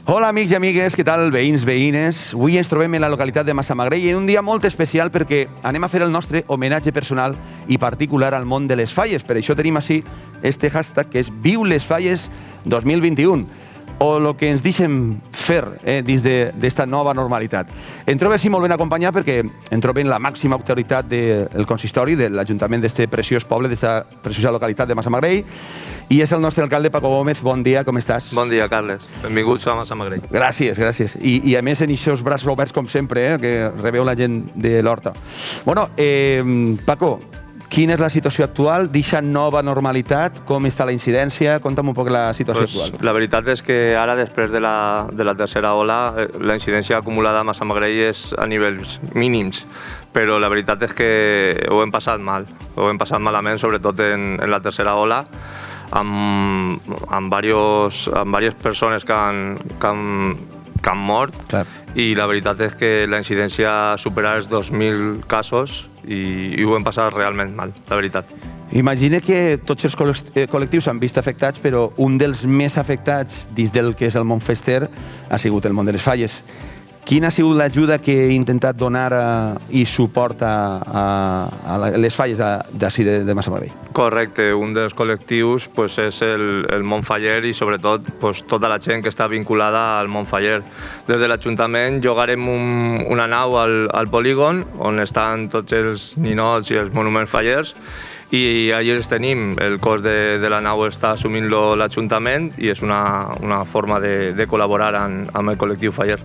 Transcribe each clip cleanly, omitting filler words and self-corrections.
Hola amics i amigues, què tal, veïns, veïnes? Avui ens trobem en la localitat de Massamagrell en un dia molt especial perquè anem a fer el nostre homenatge personal i particular al món de les falles. Per això tenim així este hashtag que és Viu les Falles 2021 o el que ens deixem fer dins d'esta nova normalitat. Em trobo així molt ben acompanyat perquè em trobo en la màxima autoritat del consistori de l'Ajuntament d'este preciós poble, d'esta preciosa localitat de Massamagrell, i és el nostre alcalde, Paco Gómez. Bon dia, com estàs? Bon dia, Carles. Benvinguts a Massamagrell. Gràcies, gràcies. I a més en aquests braços oberts, com sempre, que rebeu la gent de l'Horta. Bueno, Paco, quina és la situació actual d'aquesta nova normalitat? Com està la incidència? Conta'm un poc la situació actual. La veritat és que ara, després de la tercera ola, la incidència acumulada a Massamagrell és a nivells mínims, però la veritat és que ho hem passat mal. Ho hem passat malament, sobretot en la tercera ola, amb diverses persones que han mort. Clar. I la veritat és que la incidència supera els 2.000 casos i ho hem passat realment mal, la veritat. Imagina que tots els col·lectius s'han vist afectats, però un dels més afectats dins del que és el món fester ha sigut el món de les falles. Quina ha sigut l'ajuda que he intentat donar i suport a les falles d'ací de Massamagrell? Correcte, un dels col·lectius és el món faller i sobretot tota la gent que està vinculada al món faller. Des de l'Ajuntament llogarem una nau al polígon on estan tots els ninots i els monuments fallers i allà els tenim. El cost de la nau està assumint-lo l'Ajuntament i és una forma de col·laborar amb el col·lectiu faller.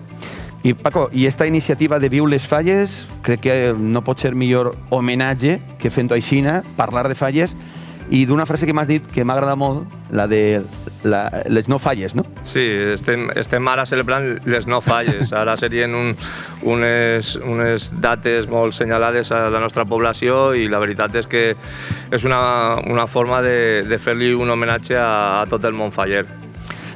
I Paco, i esta iniciativa de Viu les Falles, crec que no pot ser millor homenatge que fent-ho aixina, parlar de falles, i d'una frase que m'has dit que m'agrada molt, la de les no falles, no? Sí, estem ara celebrant les no falles. Ara serien unes dates molt senyalades a la nostra població i la veritat és que és una forma de fer-li un homenatge a tot el món faller.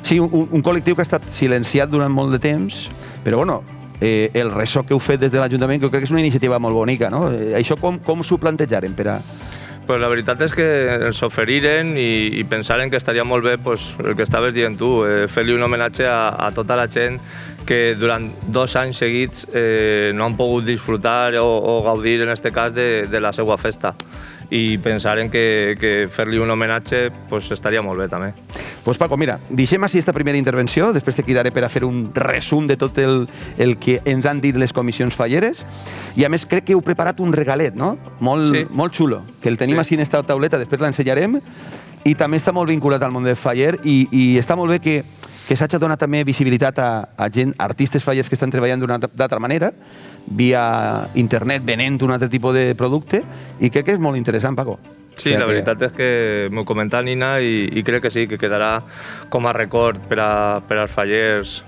Sí, un col·lectiu que ha estat silenciat durant molt de temps, però bueno, el ressò que heu fet des de l'Ajuntament, que crec que és una iniciativa molt bonica, no? Això com s'ho plantejaren per a... Pues la veritat és que ens oferiren i pensaren que estaria molt bé el que estaves dient tu, fer-li un homenatge a tota la gent que durant 2 anys seguits no han pogut disfrutar o gaudir, en aquest cas, de la seva festa. I pensaren que fer-li un homenatge estaria molt bé també. Doncs Paco, mira, deixem així esta primera intervenció, després te cridaré per a fer un resum de tot el que ens han dit les comissions falleres, i a més crec que heu preparat un regalet, no? Molt xulo, que el tenim així en esta tauleta, després l'ensenyarem, i també està molt vinculat al món del faller, i està molt bé que s'hagi donat també visibilitat a gent, artistes fallers que estan treballant d'altra manera, via internet, venent un altre tipus de producte, i crec que és molt interessant, Paco. Sí, la veritat és que m'ho comenta Nina i crec que sí, que quedarà com a record per als fallers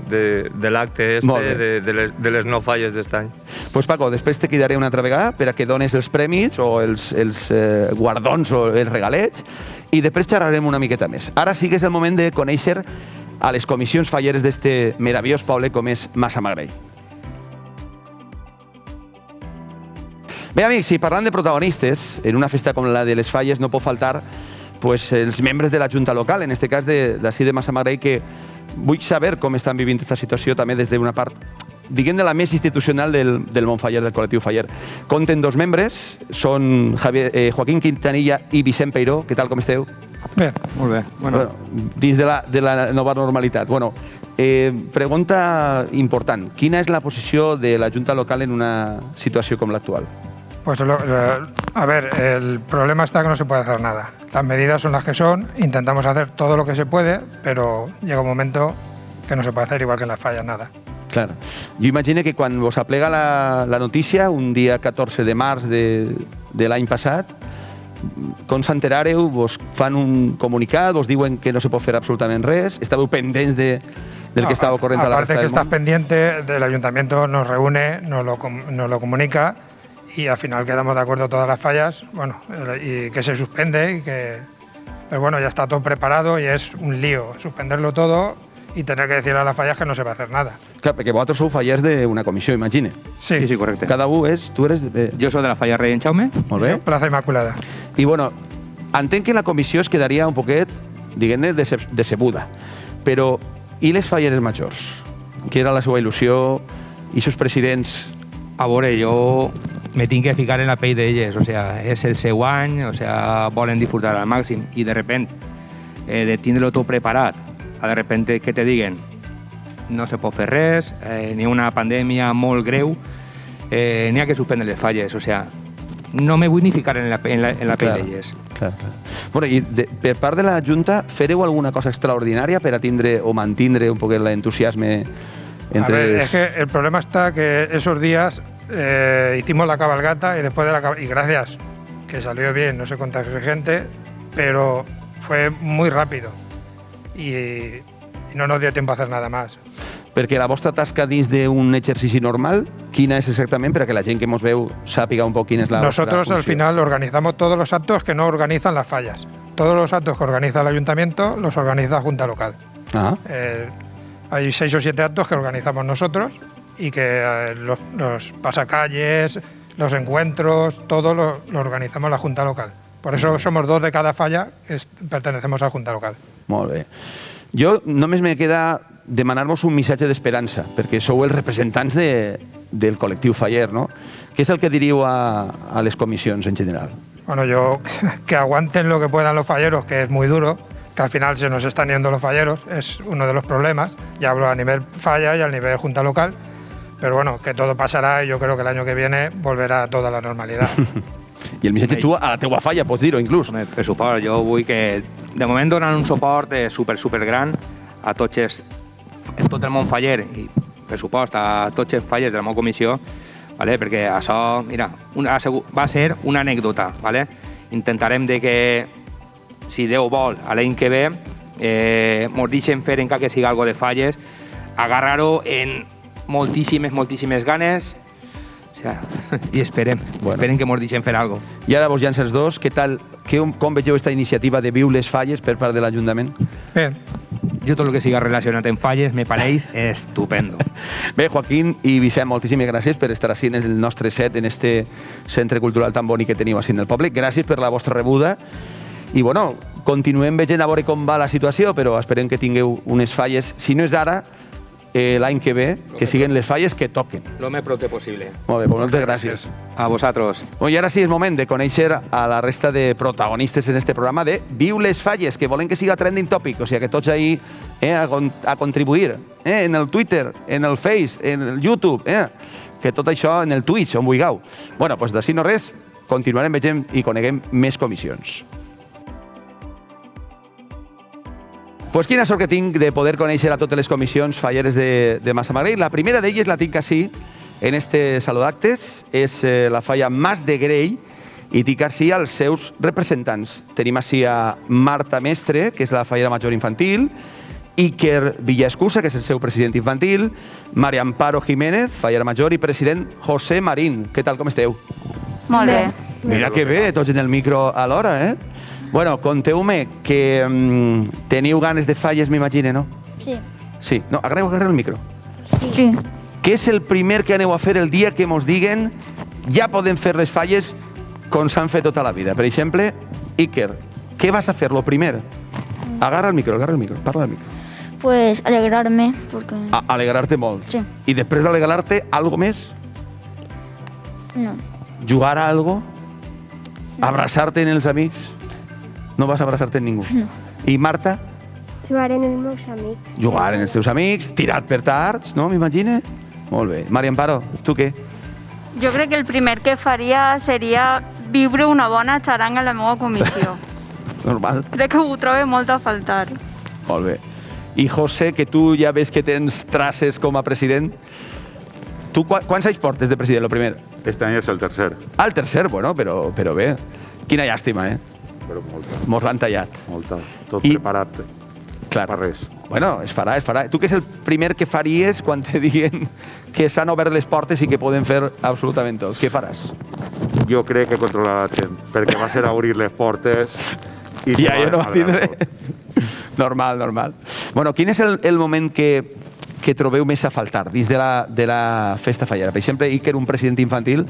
de l'acte de les no falles d'est any. Doncs Paco, després te cridaré una altra vegada per a que dones els premis o els guardons o els regalets i després xerrarem una miqueta més. Ara sí que és el moment de conèixer a les comissions falleres d'este meravellós poble com és Massamagrell. Bé, amics, si parlant de protagonistes, en una festa com la de les falles no pot faltar els membres de la Junta local, en aquest cas d'ací de Massamagrell, que vull saber com estan vivint aquesta situació també des d'una part, diguem, de la més institucional del món faller, del col·lectiu faller. Compten 2 membres, són Joaquín Quintanilla i Vicent Peiró. Què tal, com esteu? Bé, molt bé. Dins de la nova normalitat. Pregunta important. Quina és la posició de la Junta local en una situació com l'actual? Pues a ver, el problema está que no se puede hacer nada. Las medidas son las que son, intentamos hacer todo lo que se puede, pero llega un momento que no se puede hacer, igual que en las fallas, nada. Clar. Jo imagino que quan vos aplega la notícia, un dia 14 de març de l'any passat, com s'enterareu, vos fan un comunicat, vos diuen que no se pot fer absolutament res, estàveu pendents del que estava ocorrent a la resta del món? Aparte que estás pendiente, del ayuntamiento nos reúne, nos lo comunica y al final quedamos de acuerdo todas las fallas, y que se suspende, pero bueno, ya está todo preparado y es un lío suspenderlo todo y tener que decirle a las fallas que no se va a hacer nada. Clar, perquè vosaltres sou fallers d'una comissió, imagine. Sí, correcte. Cada un és... Tu eres... Jo soc de la falla Rei en Jaume. Molt bé. Plaza Immaculada. I bueno, entenc que la comissió es quedaria un poquet, diguem-ne, decebuda. Però I les falleres majors? Què era la seva il·lusió? I sus presidents? A veure, jo me tinc que ficar en la pell d'elles, o sea, és el seu any, o sea, volen disfrutar al màxim i de repente, de tindre-lo tot preparat, a de repente que te diguen no se pot fer res, ni una pandèmia molt greu, n'hi ha que suspendre les falles, o sea, no me vull ni ficar en la pell d'elles. Clar. Bueno, i per part de la Junta, fareu alguna cosa extraordinària per a tindre o mantindre un poc l'entusiasme entre... A ver, es que el problema está que esos días hicimos la cabalgata y después de la y gracias, que salió bien, no se contagió gente, pero fue muy rápido y no nos dio tiempo a hacer nada más. Perquè la vostra tasca dins d'un exercici normal, quina és exactament, per a que la gent que ens veu sàpiga un poc quina és la Nosotros vostra al funció? final organizamos todos los actos que no organizan las fallas. Todos los actos que organiza el ayuntamiento los organiza la Junta Local. Ah, Hay 6 o 7 actos que organizamos nosotros y que los pasacalles, los encuentros, todo lo organizamos la Junta Local. Por eso somos 2 de cada falla que pertenecemos a la Junta Local. molt bé. Jo només me queda demanar-vos un missatge d'esperança, perquè sou els representants del col·lectiu faller, no? Què és el que diríeu a les comissions en general? Bueno, yo que aguanten lo que puedan los falleros, que es muy duro, que al final se nos están yendo los falleros, es uno de los problemas. Ya hablo a nivel falla y a nivel Junta Local, pero bueno, que todo pasará y yo creo que el año que viene volverá a toda la normalidad. I el missatge tu a la teua falla, pots dir-ho inclús. Home, per suport, jo vull que de moment donen un suport super gran a tot el món faller i per supost a tots els fallers de la meva comissió, vale? Perquè això, mira, va ser una anècdota. Vale? Intentarem de que, si Déu vol, a l'any que ve, mos deixen fer encara que siga algo de falles, agarrar-ho en moltíssimes ganes, o sea, i esperem que mos deixen fer algo. I ara vos llança els dos, què tal, com vegeu aquesta iniciativa de Viu les falles per part de l'Ajuntament? Bien. Jo tot el que siga relacionat amb falles me pareix estupendo. Bé, Joaquín i Vicent, moltíssimes gràcies per estar així en el nostre set, en este centre cultural tan bonic que teniu així en el poble. Gràcies per la vostra rebuda. I, bueno, continuem veient a veure com va la situació, però esperem que tingueu unes falles, si no és ara, l'any que ve, que siguin les falles que toquen. Lo més prompte possible. Molt bé, moltes gràcies. A vosaltres. Bueno, i ara sí, és moment de conèixer a la resta de protagonistes en este programa de Viu les falles, que volen que siga trending topic, o sigui que tots ahí a contribuir, en el Twitter, en el Face, en el YouTube, que tot això en el Twitch, on vulgueu. Bueno, doncs d'ací no res, continuarem veient i coneguem més comissions. Pues quina sort que tinc de poder conèixer a totes les comissions falleres de Massamagrell. La primera d'elles la tinc així, en este saló d'actes, és la falla Mas de Grey, i tinc així els seus representants. Tenim així a Marta Mestre, que és la fallera major infantil, Iker Villaescusa, que és el seu president infantil, Maria Amparo Jiménez, fallera major, i president José Marín. Què tal, com esteu? Molt bé. Mira que bé, tots en el micro a l'hora, Bueno, conteu-me que teniu ganes de falles, m'imagine, no? Sí. Sí. No, agarreu el micro. Sí. Què és el primer que aneu a fer el dia que mos diguen ja podem fer les falles com s'han fet tota la vida? Per exemple, Iker, què vas a fer, lo primer? Agarra el micro, parla al micro. Pues alegrarme, porque... Alegrar-te molt. Sí. I després d'alegrar-te, algo més? No. Jugar a algo? Abraçar-te en els amics? No vas a abraçar-te en ningú? No. I Marta? Jugar en els meus amics. Jugar en els teus amics, tirat per tards, no? M'imagine? Molt bé. Maria Amparo, tu què? Jo crec que el primer que faria seria viure una bona xaranga a la meva comissió. Normal. Crec que ho trobo molt a faltar. Molt bé. I José, que tu ja ves que tens traces com a president, tu quants anys portes de president, lo primer? Este any és el tercer. El tercer, bueno, però bé. Quina llàstima, Però molta. Mos l'han tallat. Molta. Tot I- preparat Clar. per res. Bueno, es farà. Tu què és el primer que faries quan te diguen que s'han obert les portes i que poden fer absolutament tot? Què faràs? Jo crec que controlar la gent, perquè va ser a obrir les portes i Ja, se jo no va alegrar tindre. tot. Normal. Bueno, quin és el moment que trobeu més a faltar dins de la festa fallera? Per exemple, Iker, un president infantil,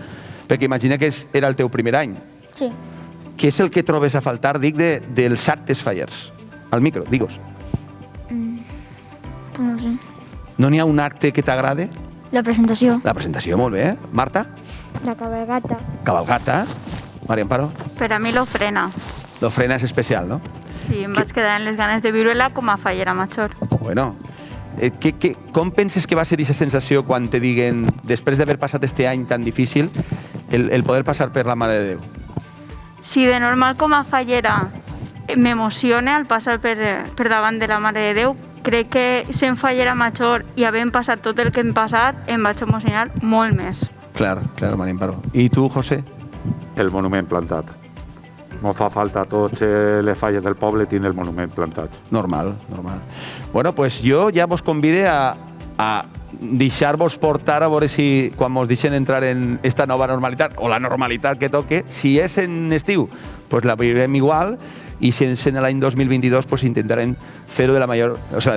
perquè imagina que era el teu primer any. Sí. Què és el que trobes a faltar, dic, dels actes fallers? Al micro, digues. Pues No n'hi ha un acte que t'agrade? La presentació. La presentació, molt bé. Marta? La cabalgata. Cabalgata. Maria Amparo? Per a mi l'ofrena. L'ofrena és especial, no? Sí, em vaig quedar amb les ganes de viure-la com a fallera major. Bueno, com penses que va ser aquesta sensació quan te diguen, després d'haver passat este any tan difícil, el poder passar per la Mare de Déu? Si de normal com a fallera m'emociona al passar per davant de la Mare de Déu, crec que sent fallera major i havent passat tot el que hem passat, em vaig emocionar molt més. Clar, Maria Amparo. I tu, José? El monument plantat. No fa falta a tots les falles del poble tindre el monument plantat. Normal. Bueno, pues jo ja vos convide a deixar-vos portar a veure si quan mos deixen entrar en esta nova normalitat o la normalitat que toque, si és en estiu, pues la viurem igual, i si és en l'any 2022 pues intentarem fer-ho de la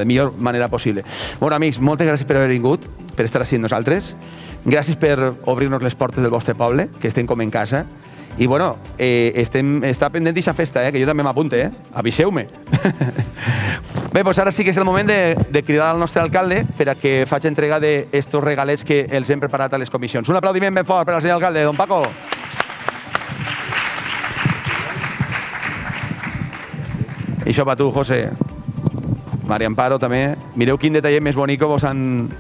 millor manera possible. Bueno, amics, moltes gràcies per haver vingut, per estar així amb nosaltres. Gràcies per obrir-nos les portes del vostre poble, que estem com en casa. I bueno, està pendent d'aquesta festa, que jo també m'apunte, aviseu-me. Bé, doncs ara sí que és el moment de cridar al nostre alcalde per a que faci entrega d'estos regalets que els hem preparat a les comissions. Un aplaudiment ben fort per al senyor alcalde, don Paco. I això per tu, José. Maria Amparo també. Mireu quin detallet més bonic vos han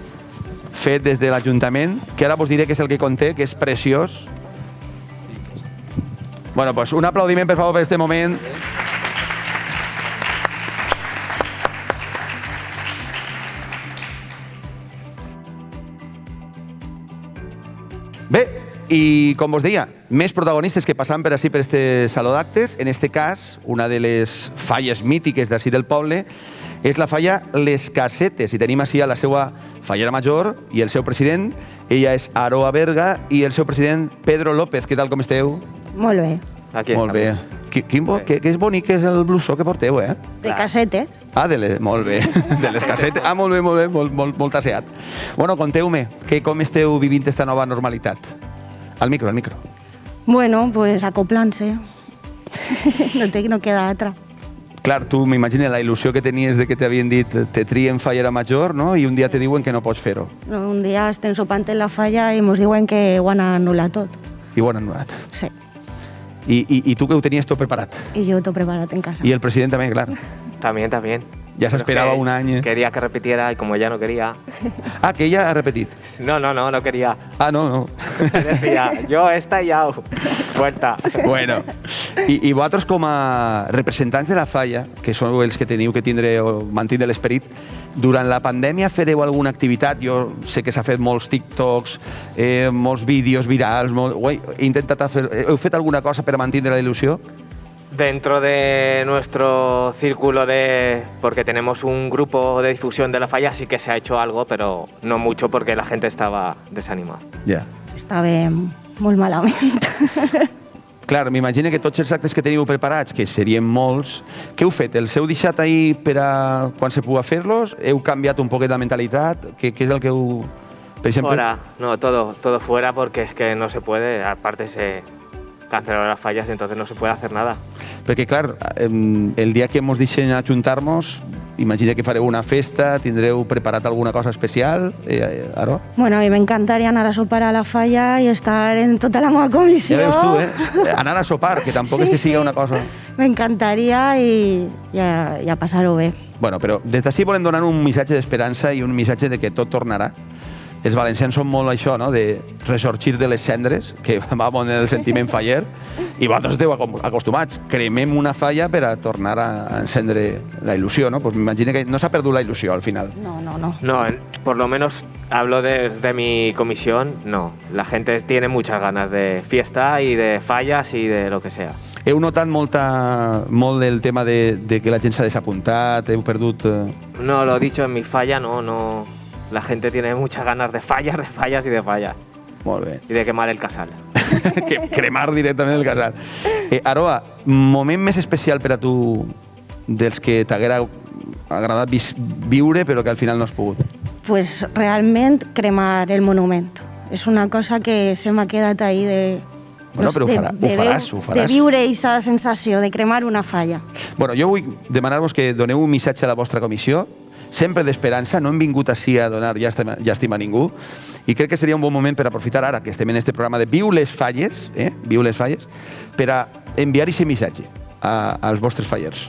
fet des de l'Ajuntament, que ara vos diré que és el que conté, que és preciós. Bueno, pues un aplaudiment, per favor, per este moment. Bé, i com vos deia, més protagonistes que passaven per ací per este saló d'actes. En este cas, una de les falles mítiques d'ací del poble és la falla Les Casetes. I tenim ací a la seva fallera major i el seu president. Ella és Aroa Berga i el seu president Pedro López. Què tal, com esteu? Molt bé. Aquí molt bé. Que és bonic que és el blusó que porteu, eh? De casetes. Molt bé. De les casetes. Molt bé, molt asseat. Bueno, conteu-me, com esteu vivint esta nova normalitat? Al micro. Bueno, pues acoplant-se. No queda altra. Clar, tu m'imagino la il·lusió que tenies de que t'havien dit te trien fallera major, no? I un dia te diuen que no pots fer-ho. No, un dia estem sopant en la falla i ens diuen que ho han anul·lat tot. I ho han anul·lat. Sí. I tu que ho tenies tot preparat? I jo tot preparat en casa. I el president també, clar. También. Ya se esperaba un año. Quería que repitiera y como ella no quería... Ah, que ella ha repetido. No quería. Ah, no. Decía, yo esta ya... Vuelta. Bueno, i vosaltres com a representants de la falla, que sou els que teniu que tindre o mantenir l'esperit, durant la pandèmia fareu alguna activitat? Jo sé que s'ha fet molts TikToks, molts vídeos virals, heu fet alguna cosa per mantenir la il·lusió? Dentro de nuestro círculo porque tenemos un grupo de difusión de la falla, sí que se ha hecho algo, pero no mucho porque la gente estaba desanimada. Ja. Estàvem molt malament. Clar, m'imagino que tots els actes que teniu preparats, que serien molts, què heu fet? Els heu deixat ahí per a quan se pugui fer-los? Heu canviat un poquet la mentalitat? Què és el que heu... Per exemple... Fuera, no, todo fuera porque es que no se puede, aparte se cancelaron las fallas, entonces no se puede hacer nada. Perquè, clar, el dia que ens deixen ajuntar-nos, imagina que fareu una festa, tindreu preparat alguna cosa especial, Aroa? Bueno, a mi m'encantaria anar a sopar a la falla i estar en tota la meva comissió. Ja veus tu, anar a sopar, que tampoc és que siga una cosa... M'encantaria i a passar-ho bé. Bueno, però des d'ací volem donar un missatge d'esperança i un missatge de que tot tornarà. Els valencians són molt això, no?, de ressorgir de les cendres, que va en el sentiment faller, i vosaltres esteu acostumats. Cremem una falla per a tornar a encendre la il·lusió, no? Pues m'imagino que no s'ha perdut la il·lusió al final. No. No, por lo menos hablo de mi comisión, no. La gente tiene muchas ganas de fiesta y de fallas y de lo que sea. Heu notat molt del tema de que la gent s'ha desapuntat, heu perdut... No, lo dicho, en mi falla no. La gente tiene muchas ganas de fallas y de fallas. Molt bé. I de quemar el casal. Cremar directament el casal. Aroa, moment més especial per a tu dels que t'haguera agradat viure però que al final no has pogut? Pues realment cremar el monument. És una cosa que se m'ha quedat ahí Bueno, però ho faràs. De viure aquesta sensació de cremar una falla. Bueno, jo vull demanar-vos que doneu un missatge a la vostra comissió sempre d'esperança, no hem vingut així a donar llàstima a ningú, i crec que seria un bon moment per aprofitar ara que estem en este programa de Viu les falles, Viu les falles, per a enviar aquest missatge als vostres fallers.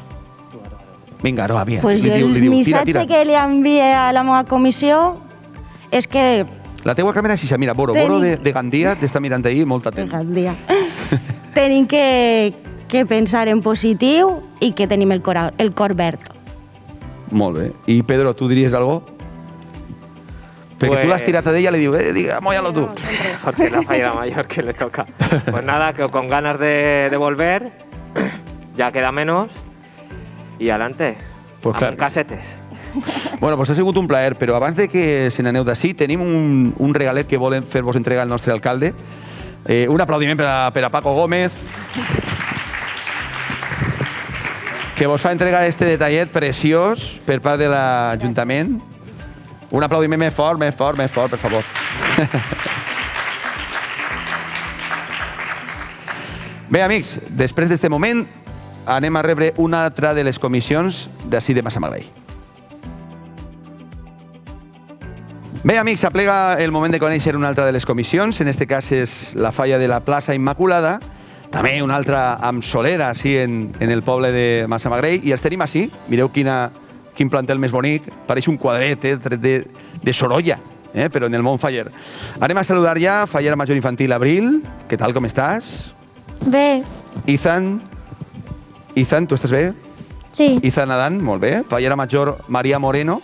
Vinga, Aroa, via. Pues jo el missatge que li envie a la meva comissió és que... La teua càmera és això, mira, Boro de Gandia t'està mirant ahir molt atent. De Gandia. Tenim que pensar en positiu i que tenim el cor verd. Molt bé. I Pedro, tu diries algo? Perquè tú la has tirado de ella y le digo, móyalo tú. Porque la fallera mayor que le toca. Pues nada, que con ganas de volver, ya queda menos, y adelante, pues amb casetes. Bueno, pues ha sigut un plaer, però abans de que se n'aneu d'ací, tenim un regalet que volem fer-vos entregar al nostre alcalde. Un aplaudiment per a Paco Gómez, que vos fa entregar este detallet preciós per part de l'Ajuntament. Un aplaudiment més fort, per favor. Bé, amics, després d'este moment anem a rebre una altra de les comissions d'ací de Massamagrell. Bé, amics, s'aplega el moment de conèixer una altra de les comissions. En este cas és la falla de la plaça Immaculada. També una altra amb solera, així, en el poble de Massamagrell. I els tenim així. Mireu quin plantel més bonic. Pareix un quadret, tret de Sorolla, però en el món faller. Anem a saludar ja fallera major infantil Abril. Què tal, com estàs? Bé. Ethan, tu estàs bé? Sí. Ethan Adán, molt bé. Fallera major María Moreno.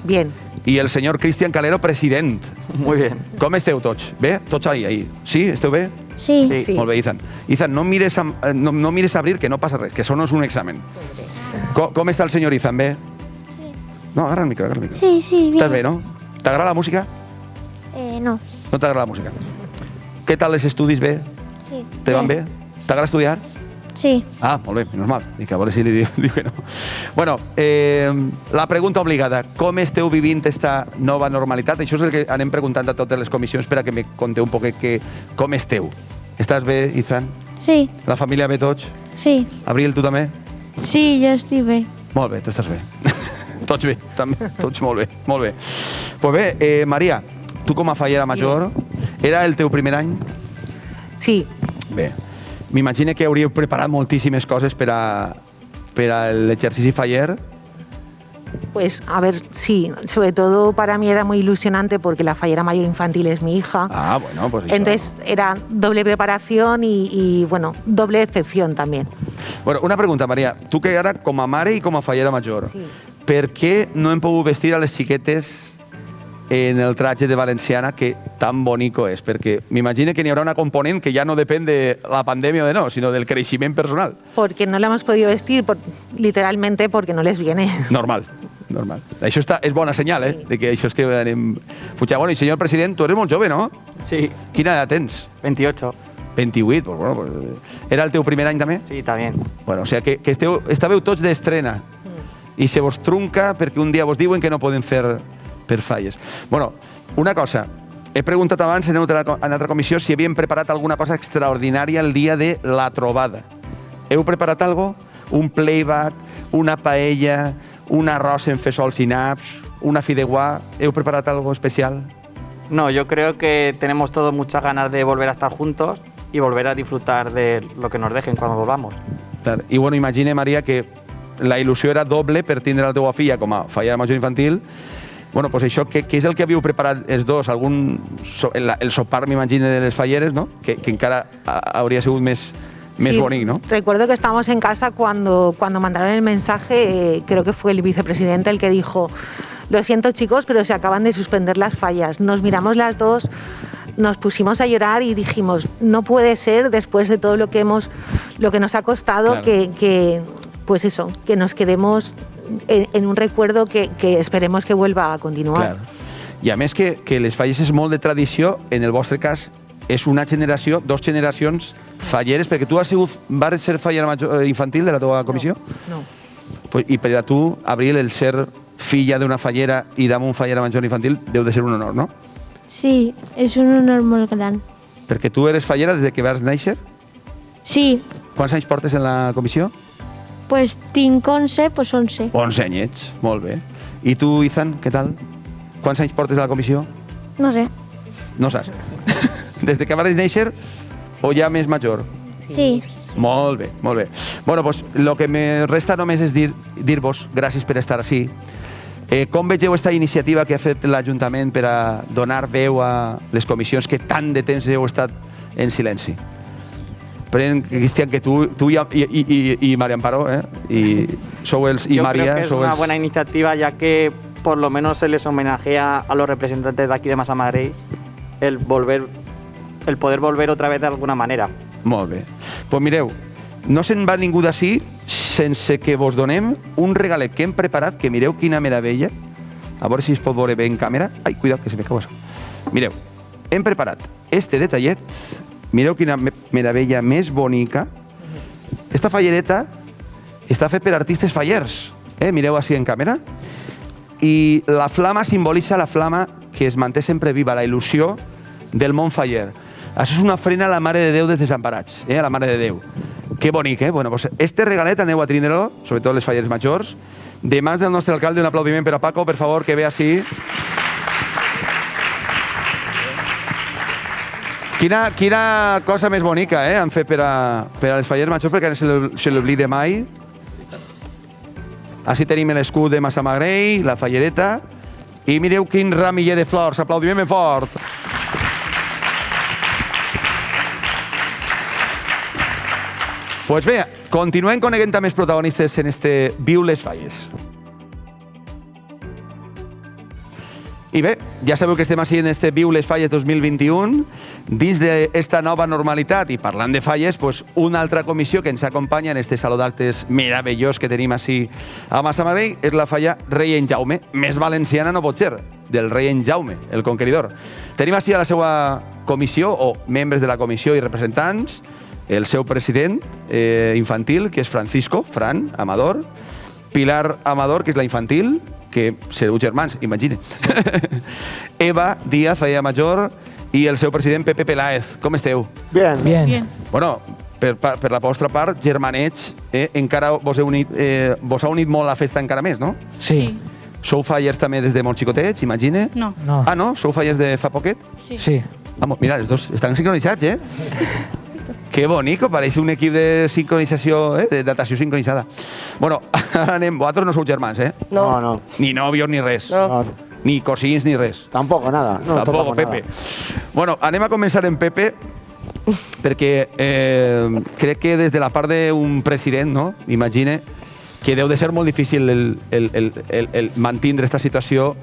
Bien. I el senyor Cristian Calero, president. Muy bien. Com esteu tots? Bé? Tots ahí? Sí? Esteu bé? Sí. Molt bé, Ethan. Ethan, no mires a Abril, que no passa res, que això no és un examen. Com està el senyor Ethan? Bé? Sí. No, agarra el micro. Sí, bien. Estàs bé, no? T'agrada la música? No. No t'agrada la música. Què tal els estudis? Bé? Sí. Te van bé? T'agrada estudiar? Sí. Ah, molt bé, normal. Dic, a veure si li diu que no. Bueno, la pregunta obligada. Com esteu vivint esta nova normalitat? Això és el que anem preguntant a totes les comissions per a que me conteu un poquet com esteu. Estàs bé, Ethan? Sí. La família bé tots? Sí. Abril, tu també? Sí, jo estic bé. Molt bé, tu estàs bé. Tots bé, també. Tots molt bé, molt bé. Pues bé, Maria, tu com a fallera major, era el teu primer any? Sí. Bé. M'imagino que hauríeu preparat moltíssimes coses per a l'exercici faller. Pues, a ver, sí, sobre todo para mí era muy ilusionante porque la fallera mayor infantil es mi hija. Ah, bueno, pues eso. Entonces era doble preparación y bueno, doble excepción también. Bueno, una pregunta, Maria. Tu que ara com a mare i com a fallera major, Sí. per què no hem pogut vestir a les xiquetes en el traje de valenciana que tan bonico és? Perquè m'imagino que n'hi haurà una component que ja no depèn de la pandèmia o de no, sinó del creixement personal. Porque no la hemos podido vestir literalmente porque no les viene. Normal. Això és bona senyal, de que això és que anem pujant. Bueno, i senyor president, tu eres molt jove, no? Sí. Quina edat tens? 28. 28, pues bueno, pues, ¿era el teu primer any també? Sí, también. Bueno, o sea que estàveu tots d'estrena i se vos trunca perquè un dia vos diuen que no poden fer per falles. Bueno, una cosa, he preguntat abans en una altra comissió si havíem preparat alguna cosa extraordinària el dia de la trobada. Heu preparat algo? Un playback, una paella, un arròs en fesols i naps, una fideuà? Heu preparat algo especial? No, yo creo que tenemos todos muchas ganas de volver a estar juntos y volver a disfrutar de lo que nos dejen cuando volvamos. Clar. I bueno, imagina, Maria, que la il·lusió era doble per tindre la teua filla com a fallera major infantil. Bueno, pues això, què és el que havíeu preparat els dos? El sopar, m'imagino, de les falleres, no? Que encara hauria sigut més bonic, ¿no? Recuerdo que estábamos en casa cuando mandaron el mensaje, creo que fue el vicepresidente el que dijo: lo siento chicos, pero se acaban de suspender las fallas. Nos miramos las dos, nos pusimos a llorar y dijimos, no puede ser después de todo lo que nos ha costado, claro, pues eso, que nos quedemos en un recuerdo que esperemos que vuelva a continuar. Clar. I a més que les falles és molt de tradició, en el vostre cas és una generació, dos generacions falleres, perquè tu vas ser fallera major infantil de la teva comissió? No. Pues, i per a tu, Abril, el ser filla d'una fallera i damunt fallera major infantil deu de ser un honor, no? Sí, és un honor molt gran. Perquè tu eres fallera des que vas néixer? Sí. Quants anys portes en la comissió? Pues tinc 11, pues 11. 11 anyets, molt bé. I tu, Ethan, què tal? Quants anys portes a la comissió? No sé. No saps. Des de que vas néixer o ja més major? Sí. Molt bé, molt bé. Bueno, doncs el que me resta només és dir-vos gràcies per estar així. Com vegeu aquesta iniciativa que ha fet l'Ajuntament per a donar veu a les comissions que tant de temps heu estat en silenci? Cristian, que tú y María Amparo, y Yo María, creo que es una buena iniciativa, ya que por lo menos se les homenajea a los representantes de aquí de Massamagrell el poder volver otra vez de alguna manera. Molt bé. Pues mireu, no se'n va ningú d'ací sense que vos donem un regalet que hem preparat, que mireu quina meravella. A veure si es pot veure bé en càmera. Ai, cuidado, que se me cau això. Mireu, hem preparat este detallet. Mireu quina meravella més bonica. Esta fallereta està fet per artistes fallers. Mireu així en càmera. I la flama simbolitza la flama que es manté sempre viva, la il·lusió del món faller. Això és una ofrena a la Mare de Déu dels Desemparats, a la Mare de Déu. Que bonic, eh? Bueno, pues este regalet aneu a tindre-lo, sobretot les fallers majors. De mans del nostre alcalde, un aplaudiment per a Paco, per favor, que ve així. Quina cosa més bonica han fet per a les fallers majors, perquè no se l'oblide mai. Així tenim l'escut de Massamagrell, la fallereta, i mireu quin ramiller de flors. Aplaudiment ben fort. Pues bé, continuem coneguent amb els protagonistes en este Viu les Falles. I bé, ja sabeu que estem així en este Viu les Falles 2021, dins d'esta nova normalitat, i parlant de falles, pues, una altra comissió que ens acompanya en este saló d'actes meravellós que tenim així a Massamagrell és la falla Rei en Jaume, més valenciana no pot ser, del Rei en Jaume, el conqueridor. Tenim així a la seva comissió, o membres de la comissió i representants, el seu president infantil, que és Francisco, Fran Amador, Pilar Amador, que és la infantil, que sereu germans, imagine. Eva Díaz, falla major, i el seu president Pepe Peláez. Com esteu? Bien. Bien. Bueno, per la vostra part, germanets, encara vos ha unit molt la festa encara més, no? Sí. Sou fallers també des de molt xicotets, imagine? No. Ah, no? Sou fallers de fa poquet? Sí. Vamos, mira, els dos estan sincronitzats, Que bonico, pareix un equip de sincronització, de datació sincronitzada. Bueno, ara anem, vosaltres no sou germans, No. Ni nòvios ni res. No. Ni cosins ni res. Tampoco nada. No Tampoco, Pepe. Bueno, anem a començar en Pepe, perquè crec que des de la part d'un president, no? Imagine que deu de ser molt difícil el mantindre aquesta situació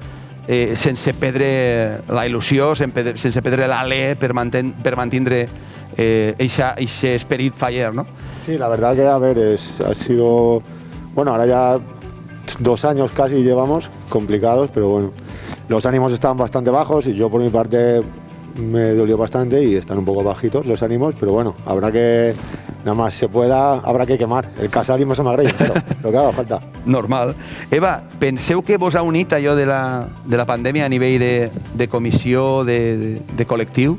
sense perdre la il·lusió, sense perdre l'alè per mantindre ese esperit faller, ¿no? Sí, la verdad que, a ver, ha sido, bueno, ahora ya 2 años casi llevamos complicados, pero bueno, los ánimos estaban bastante bajos y yo por mi parte me dolió bastante y están un poco bajitos los ánimos, pero bueno, habrá que, nada más se pueda, habrá que quemar el Casal y Massamagrell, pero lo que haga falta. Normal. Eva, penseu que vos ha unit allò de la pandèmia a nivell de comissió, de col·lectiu?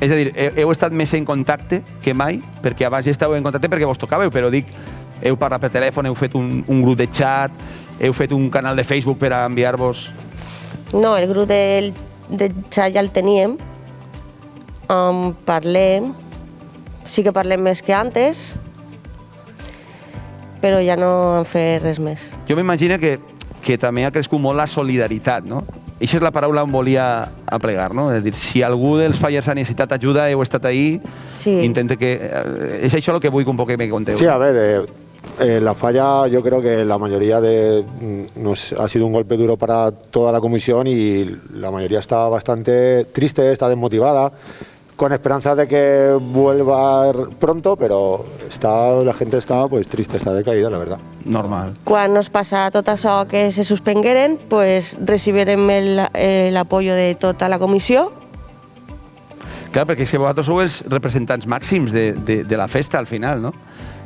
És a dir, heu estat més en contacte que mai? Perquè abans estàveu en contacte perquè vos tocàveu, però dic, heu parlat per telèfon, heu fet un grup de xat, heu fet un canal de Facebook per a enviar-vos... No, el grup de xat ja el teníem. Parlem, sí que parlem més que antes, però ja no hem fet res més. Jo m'imagino que també ha crescut molt la solidaritat, no? Això és la paraula on volia aplegar, no? És dir, si algú dels fallers ha necessitat ajuda, heu estat ahí, intente que... És això el que vull que un poc me conteu. Sí, a ver, la falla yo creo que la mayoría ha sido un golpe duro para toda la comisión y la mayoría está bastante triste, está desmotivada, con esperanza de que vuelva pronto, pero la gente está pues triste, está decaïda, la verdad. Normal. Quan nos passa tot això que se suspengueren, pues recibirem l'apoyo de tota la comissió. Clar, perquè és que vosaltres sou els representants màxims de la festa al final, no?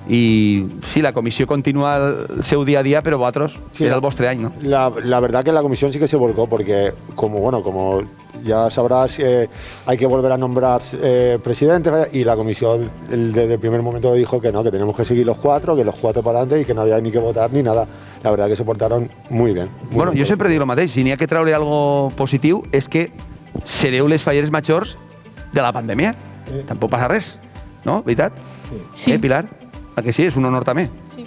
I sí, la comissió continua el seu dia a dia, però vosaltres era el vostre any, ¿no? La verdad que la comisión sí que se volcó porque, como ya sabrás, hay que volver a nombrar presidente y la comisión desde el primer momento dijo que no, que tenemos que seguir los cuatro para adelante y que no había ni que votar ni nada. La verdad que se portaron muy bien. Bueno, jo sempre dic el mateix, si n'hi ha que treure algo positiu és que sereu les falleres majors de la pandèmia. Tampoc passa res, no? Veritat? Sí. Pilar? ¿A que sí? És un honor també. Sí.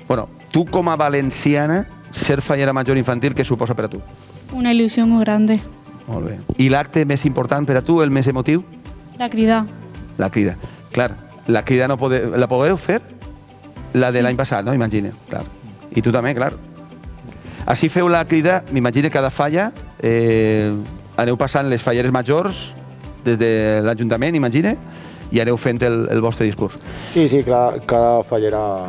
Bueno, tu com a valenciana, ser fallera major infantil, què suposa per a tu? Una il·lusió molt grande. Molt bé. I l'acte més important per a tu, el més emotiu? La crida. La crida. Clar, la crida no la podeu fer? La de l'any passat, no? Imagina. Clar. I tu també, clar. Així feu la crida, m'imagina, cada falla, aneu passant les falleres majors des de l'Ajuntament, imagina, i aneu fent el vostre discurs. Sí, cada fallera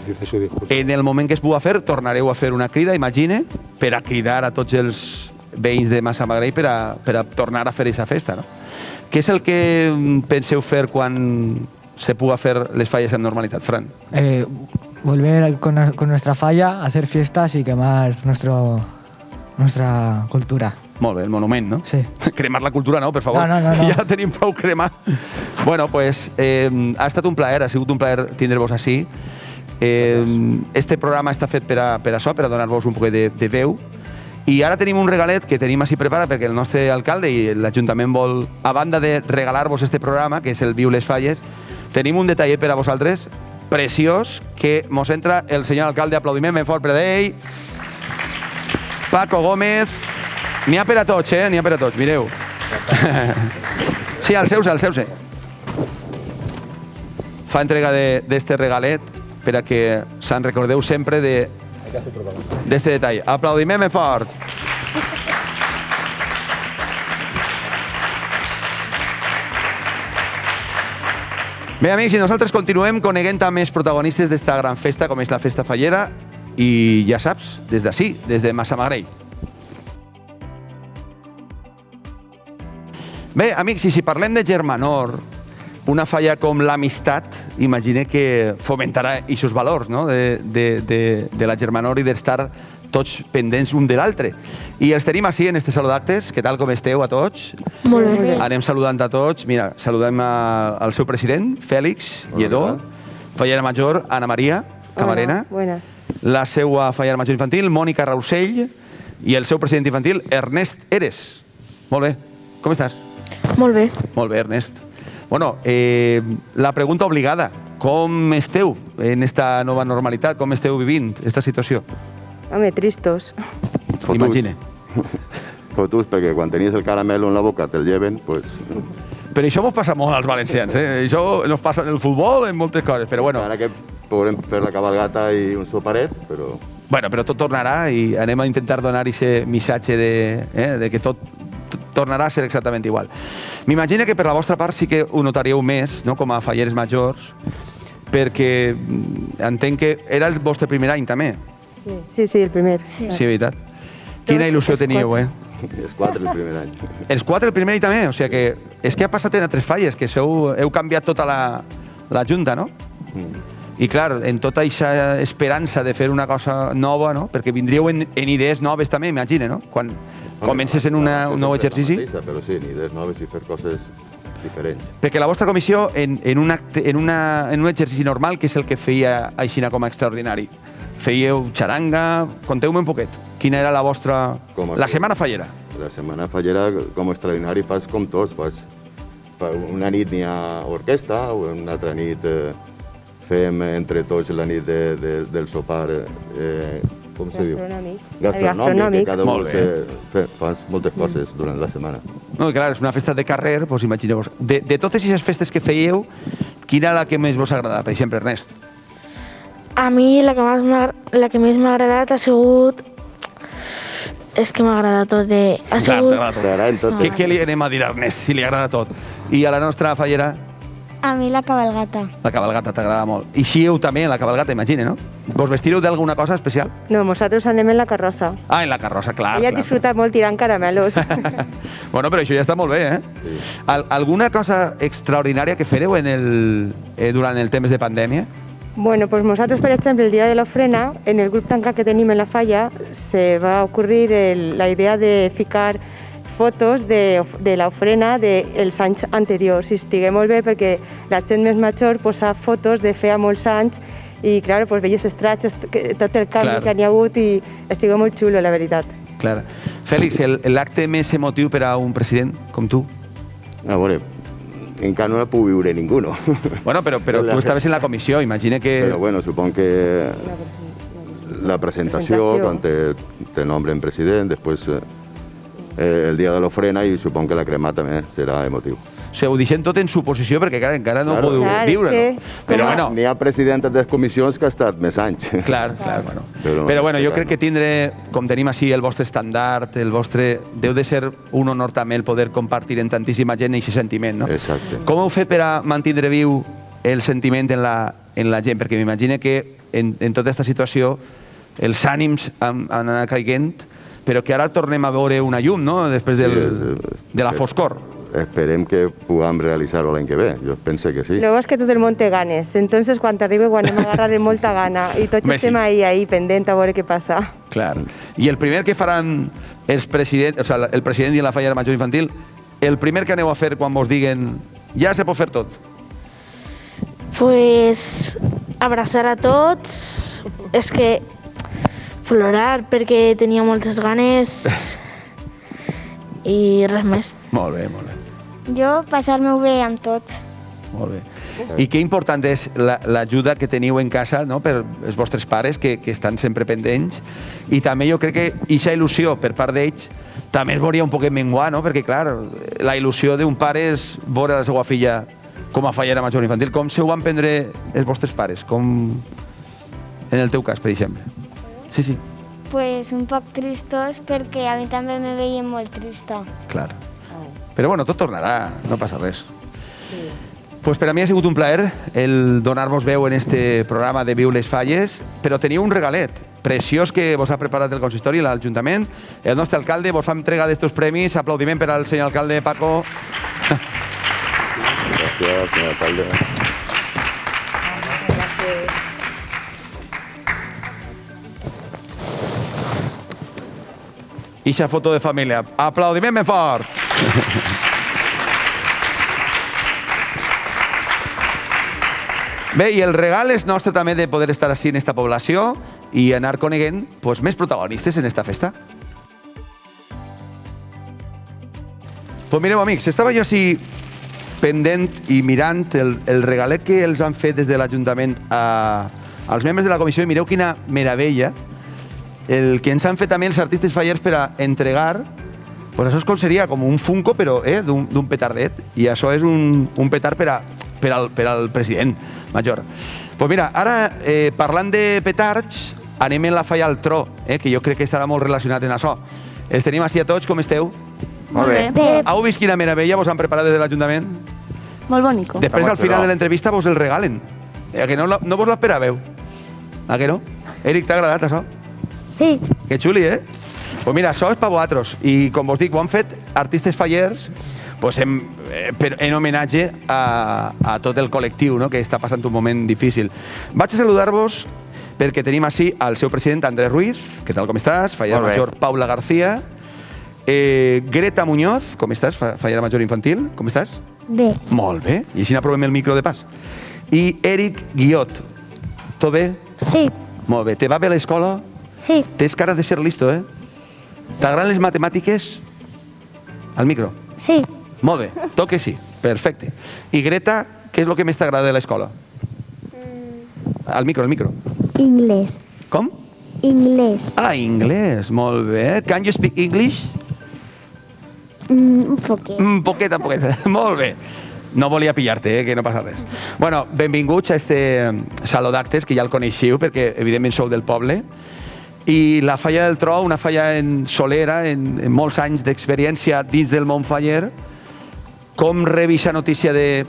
dice su discurso. En el moment que es pugui fer, tornareu a fer una crida, imagine, per a cridar a tots els veïns de Massamagrell per a tornar a fer aquesta festa, no? Què és el que penseu fer quan se puga fer les falles en normalitat, Fran? Volver con nuestra falla, hacer fiestas y quemar nuestra cultura. Molt bé, el monument, no? Sí. Cremar la cultura no, per favor. No. Ja tenim prou cremar. Bueno, pues ha estat un plaer, ha sigut un plaer tindre-vos així. Este programa està fet per a això, per a donar-vos un poc de veu. I ara tenim un regalet que tenim així preparat perquè el nostre alcalde i l'Ajuntament vol, a banda de regalar-vos este programa, que és el Viu les Falles, tenim un detallet per a vosaltres preciós que mos entra el senyor alcalde. Aplaudiment ben fort per a ell. Paco Gómez. N'hi ha per a tots, n'hi ha per a tots, mireu. Sí, al seu. Fa entrega d'este regalet per a que se'n recordeu sempre d'este detall. Aplaudiment ben fort. Bé, amics, i nosaltres continuem coneguent amb els protagonistes d'esta gran festa, com és la Festa Fallera, i ja saps, des d'ací, des de Massamagrell. Bé, amics, i si parlem de germanor, una falla com l'amistat, imagine que fomentarà aquests valors, no?, de la germanor i d'estar tots pendents un de l'altre. I els tenim així en este saló d'actes. Què tal, com esteu a tots? Molt bé. Anem saludant a tots. Mira, saludem al seu president, Fèlix Lledó, fallera major, Ana Maria Camarena, Buenas. la seva fallera major infantil, Mònica Rausell, i el seu president infantil, Ernest Eres. Molt bé. Com estàs? Molt bé. Molt bé, Ernest. Bueno, la pregunta obligada. Com esteu en esta nova normalitat? Com esteu vivint esta situació? Home, tristos. Imagine. Fotuts, perquè quan tenies el caramelo en la boca te'l lleven, pues... Però això mos passa molt als valencians, Això nos passa en el futbol, en moltes coses, però bueno... Ara que podrem fer la cabalgata i un soparet, però... Bueno, però tot tornarà i anem a intentar donar aquest missatge de que tot tornarà a ser exactament igual. M'imagino que per la vostra part sí que ho notaríeu més, no?, com a falleres majors, perquè entenc que era el vostre primer any també. Sí, el primer. Sí, veritat. Quina il·lusió teníeu, Els 4 el primer any. Els 4 el primer any també? O sigui que és que ha passat en altres falles, que heu canviat tota la junta, no? I clar, en tota aquesta esperança de fer una cosa nova, no? Perquè vindríeu en idees noves també, imagina, no? Quan comences en un nou exercici. Però sí, en idees noves i fer coses diferents. Perquè la vostra comissió, en un exercici normal, què és el que feia així com a extraordinari? Fèieu xaranga? Conteu-me un poquet. Quina era la vostra... La setmana fallera. La setmana fallera, com a extraordinari, fas com tots. Una nit n'hi ha orquestra, una altra nit fem entre tots la nit del sopar, com se diu? Gastronòmic, que cada un fa moltes coses durant la setmana. No, clar, és una festa de carrer, doncs imagineu-vos. De totes aquestes festes que fèieu, quina era la que més vos agrada? Per exemple, Ernest. A mi la que més m'ha agradat ha sigut... És que m'ha agradat tot. Ha sigut... Què li anem a dir a Ernest, si li agrada tot? I a la nostra fallera? A mi la cabalgata. La cabalgata t'agrada molt. I xieu també en la cabalgata, imagina, no? Vos vestireu d'alguna cosa especial? No, nosaltres anem en la carrossa. Ah, en la carrossa, clar. Ella disfruta molt tirant caramelos. Bueno, però això ja està molt bé, Sí. Alguna cosa extraordinària que fareu durant el temps de pandèmia? Bueno, pues nosaltres, per exemple, el dia de l'ofrena, en el grup tancat que tenim en la falla, se va ocorrir la idea de ficar fotos de l'ofrena dels anys anteriors. I estigui molt bé perquè la gent més major posa fotos de feia molts anys i, clar, pues, veies estrats, tot el canvi que n'hi ha hagut i estigui molt xulo, la veritat. Clar. Fèlix, l'acte més emotiu per a un president com tu? A veure, encara no la puc viure ningú, no? Bueno, però tu estaves en la comissió, imagina que... Però bueno, supongo que la presentació, quan te nombren president, després el dia de l'ofrena i supongo que la crema també serà emotiu. O sigui, ho deixem tot en suposició perquè encara no ho podeu viure, no? Però bueno, n'hi ha presidents de comissions que ha estat més anys. Clar, bueno. Però bueno, jo crec que tindre, com tenim així, el vostre estàndard, el vostre... Deu de ser un honor també el poder compartir en tantíssima gent aquest sentiment, no? Exacte. Com heu fet per a mantenir viu el sentiment en la gent? Perquè m'imagino que en tota aquesta situació els ànims han anat caient, però que ara tornem a veure una llum, no?, després de la foscor. Esperem que puguem realitzar-ho l'any que ve. Jo penso que sí. Lo bo és que tot el món té ganes, entonces quan t'arriba ho anem a agarrar amb molta gana i tots estem ahí pendent a veure què passa. Clar. I el primer que faran els presidents, o sigui, el president i la falla major infantil, el primer que aneu a fer quan vos diguen ja se pot fer tot? Pues abraçar a tots, és que plorar perquè tenia moltes ganes i res més. Molt bé, molt bé. Jo passar-me-ho bé amb tots. Molt bé. I que important és l'ajuda que teniu en casa, no?, per els vostres pares, que estan sempre pendents. I també jo crec que aquesta il·lusió per part d'ells també es veuria un poquet menguar, no?, perquè, clar, la il·lusió d'un pare és veure la seva filla com a fallera major infantil. Com se ho van prendre els vostres pares? Com en el teu cas, per exemple? Sí. Pues un poc tristos perquè a mi també me veien molt trista. Clar. Però bueno, tot tornarà, no passa res. Pues per a mi ha sigut un plaer el donar-vos veu en este programa de Viu les Falles, però teniu un regalet preciós que vos ha preparat el consistori, l'Ajuntament. El nostre alcalde vos fa entrega d'estos premis. Aplaudiment per al senyor alcalde, Paco. Gràcies, senyor alcalde. Ixa foto de família. Aplaudiment ben fort. Bé, i el regal és nostre també de poder estar així en esta població i anar coneguent més protagonistes en esta festa. Pues mireu, amics, estava jo així pendent i mirant el regalet que els han fet des de l'Ajuntament als membres de la comissió i mireu quina meravella el que ens han fet també els artistes fallers per a entregar, pues això seria com un Funko, però d'un petardet, i això és un petard per al president major. Pues mira, ara, parlant de petards, anem en la falla al tro, que jo crec que estarà molt relacionat en això. Els tenim així a tots, com esteu? Molt bé. Heu vist quina meravella vos han preparat des de l'Ajuntament? Molt bonico. Després, al final de l'entrevista, vos el regalen. Que no vos l'esperaveu? A que no? Eric, t'ha agradat això? Sí. Que xuli, Pues mira, això és per vosaltres. I com vos dic, ho han fet artistes fallers en homenatge a tot el col·lectiu, que està passant un moment difícil. Vaig a saludar-vos perquè tenim així el seu president, Andrés Ruiz. Què tal, com estàs? Fallera major, Paula García. Greta Muñoz, com estàs? Fallera major infantil, com estàs? Bé. Molt bé. I així n'aprovem el micro de pas. I Eric Guillot. Tot bé? Sí. Molt bé. Te va bé a l'escola? Sí. Tens cara de ser listo, T'agraden les matemàtiques? Al micro? Sí. Molt bé, tot que sí. Perfecte. I Greta, què és el que més t'agrada de l'escola? Al micro, al micro. Inglés. Com? Inglés. Ah, inglès, molt bé. Can you speak English? Un poquet. Un poquet. Molt bé. No volia pillar-te, que no passa res. Bueno, benvinguts a este Saló d'Actes, que ja el coneixiu, perquè evidentment sou del poble. I la Falla del Tro, una falla solera, en molts anys d'experiència dins del món faller. Com rebi la notícia de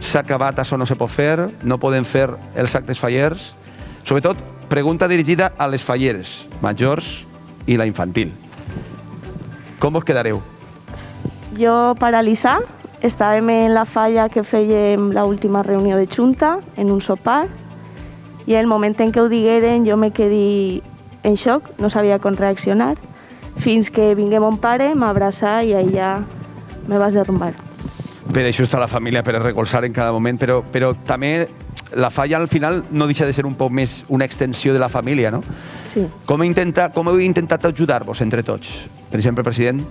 s'ha acabat, això no se pot fer, no poden fer els actes fallers? Sobretot, pregunta dirigida a les falleres, majors i la infantil. Com vos quedareu? Jo paralitzar estàvem en la falla que fèiem l'última reunió de Junta, en un sopar, i el moment en què ho digueren jo me quedé en xoc, no sabia com reaccionar, fins que vingué mon pare, m'abraçà i ahí ja me vas derrumbar. Per això està la família, per recolzar en cada moment, però també la falla al final no deixa de ser un poc més una extensió de la família, no? Sí. Com heu intentat ajudar-vos entre tots? Per exemple, president?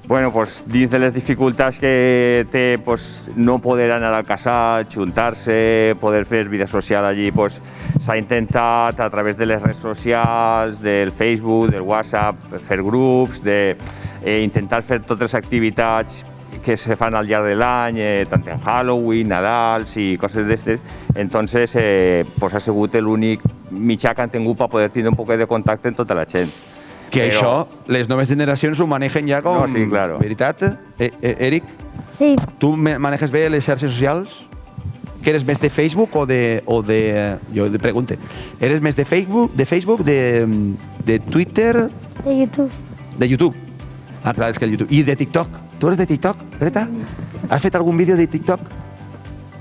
Bueno, pues dins de les dificultats que té pues, no poder anar al casal, juntar-se, poder fer vida social allí, pues, s'ha intentat a través de les redes socials, del Facebook, del WhatsApp, fer grups, intentar fer totes les activitats que se fan al llarg de l'any, tant en Halloween, Nadals i coses d'estes. Entonces, pues, ha sigut l'únic mitjà que han tingut per poder tenir un poc de contacte amb tota la gent. Que això, les noves generacions ho manegen ja com... No, sí, claro. Veritat, Eric? Sí. Tu maneges bé les xarxes socials? Que eres més de Facebook o de jo te pregunte. Eres més de Facebook, de Twitter? De YouTube. De YouTube? Ah, clar, és que el YouTube. I de TikTok? Tu eres de TikTok, Greta? Has fet algun vídeo de TikTok?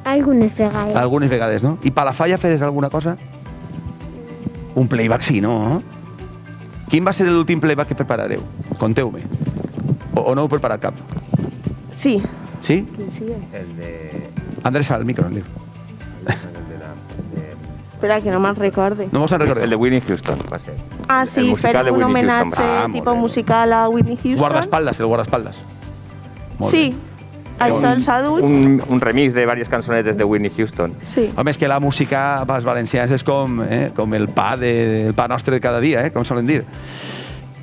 Algunes vegades. Algunes vegades, no? I per la falla feres alguna cosa? Un playback sí, no? Quin va ser l'últim playback que preparareu? Conteu-me. O no heu preparat cap? Sí. Sí? Quin sigue? El de... Andrés, al micro. Espera, que no me'n recorde. No mos en recordeu? El de Whitney Houston, va ser. Ah, sí, fer un homenatge tipus musical a Whitney Houston. Guardaespaldas, el guardaespaldas. Sí, això els adults. Un remix de diverses cançonetes de Whitney Houston. Sí. Home, és que la música pels valencians és com el pa nostre de cada dia, com solen dir.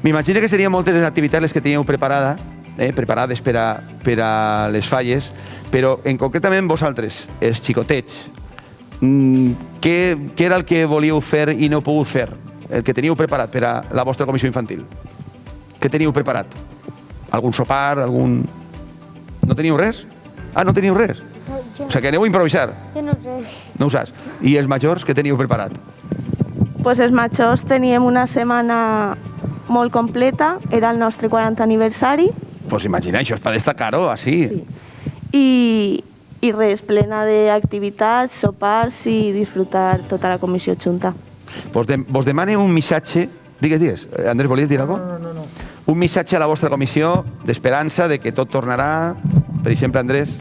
M'imagino que serien moltes les activitats les que teníeu preparades per a les falles, però en concretament vosaltres, els xicotets, què era el que volíeu fer i no pogut fer? El que teníeu preparat per a la vostra comissió infantil? Què teníeu preparat? Algun sopar, algun... No teníeu res? Ah, no teníeu res? No, o sigui que aneu a improvisar? Jo no res. No ho saps. I els majors, què teníeu preparat? Pues els majors teníem una setmana molt completa, era el nostre 40 aniversari. Pues imagina, això és per destacar-ho, així. Sí. I res, plena d'activitats, sopars i disfrutar tota la comissió junta. Vos demane un missatge... Digues. Andrés, volies dir alguna cosa? No. Un missatge a la vostra comissió d'esperança, de que tot tornarà. Per exemple, Andrés.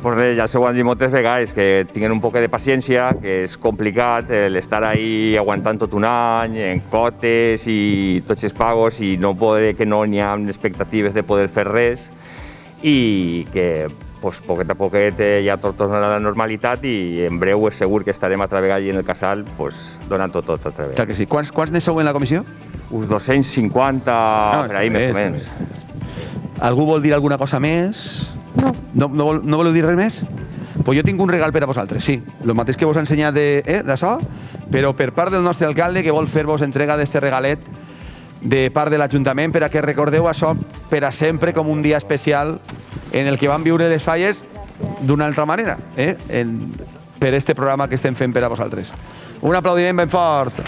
Pues res, ja s'ho han dit moltes vegades, que tinguin un poc de paciència, que és complicat l'estar ahí aguantant tot un any, en cotes i tots els pagos, i no poder, que no n'hi ha expectatives de poder fer res, i que pues, poquet a poquet ja tot tornarà a la normalitat i en breu és segur que estarem altra vegada allà en el casal pues, donant tot altra vegada. Clar que sí. Quants ne sou en la comissió? Uns 250, per ahí més o menys. Algú vol dir alguna cosa més? No voleu dir res més? Pues jo tinc un regal per a vosaltres, sí. El mateix que vos he ensenyat d'això, però per part del nostre alcalde que vol fer-vos entrega d'este regalet de part de l'Ajuntament per a que recordeu això per a sempre com un dia especial en el que van viure les falles d'una altra manera, per este programa que estem fent per a vosaltres. Un aplaudiment ben fort.